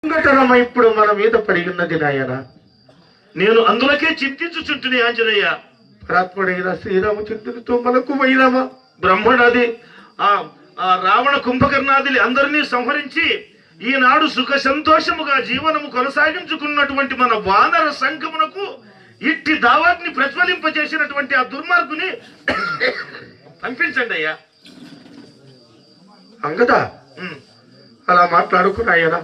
సంఘటన ఇప్పుడు మన మీద పడి ఉన్నది నాయన. నేను అందులకే చింతించుచుంటుని ఆంజనేయ. పరాత్ముడైన శ్రీరామచంద్రునితో మనకు వైరమా? బ్రహ్మణాది ఆ రావణ కుంభకర్ణాదులు అందరినీ సంహరించి ఈనాడు సుఖ సంతోషముగా జీవనము కొనసాగించుకున్నటువంటి మన వానర సంఘమునకు ఇట్టి దావాగ్ని ప్రజ్వలింపజేసినటువంటి ఆ దుర్మార్గుని పంపించండి అయ్యా. అంగదా అలా మాట్లాడుకున్నాయన.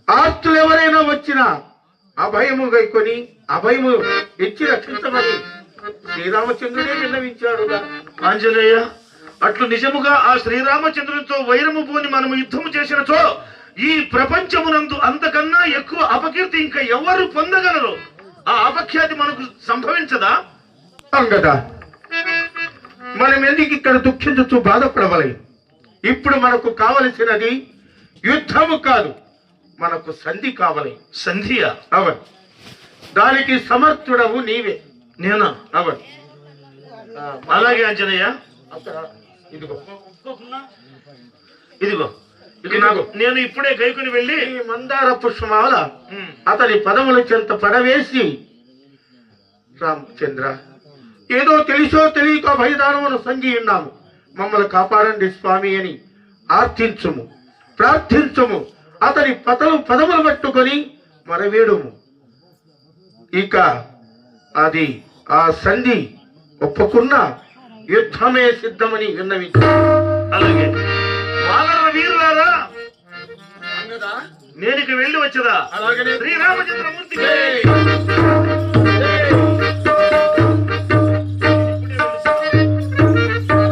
ఆర్తులు ఎవరైనా వచ్చినా అభయము గైకొని అభయము ఇచ్చి రక్షించమని శ్రీరామచంద్రుడే విన్నవించాడుగా. ఆంజనేయ, అట్లు నిజముగా ఆ శ్రీరామచంద్రునితో వైరము పోని మనము యుద్ధము చేసినచో ఈ ప్రపంచమునందు అంతకన్నా ఎక్కువ అపకీర్తి ఇంకా ఎవరు పొందగలరు? ఆ అపఖ్యాతి మనకు సంభవించదా? అంగదా, మనం ఎందుకు ఇక్కడ దుఃఖించుతూ బాధపడవలే? ఇప్పుడు మనకు కావలసినది యుద్ధము కాదు, మనకు సంధి కావాలి. సంధియా? అవన్. దానికి సమర్థుడవు నీవే. నేనా? అవన్. అలాగే ఆంజనేయ. ఇదిగో ఇదిగో నేను ఇప్పుడే గైకుని వెళ్ళి మందార పుష్పమాల అతని పదముల చెంత పడవేసి, రామచంద్ర, ఏదో తెలుసో తెలియక భయదానమును సంగి ఉన్నాము, మమ్మల్ని కాపాడండి స్వామి అని ఆర్థించుము, ప్రార్థించుము. అతని పదములు పట్టుకొని మరవేడుము. ఇక అది ఆ సంధి ఒప్పుకున్న యుద్ధమే సిద్ధమని విన్నవించారు. అలాగే వానర వీరులారా, నేను ఇక వెళ్ళి వచ్చదా? అలాగనే శ్రీరామచంద్రమూర్తికి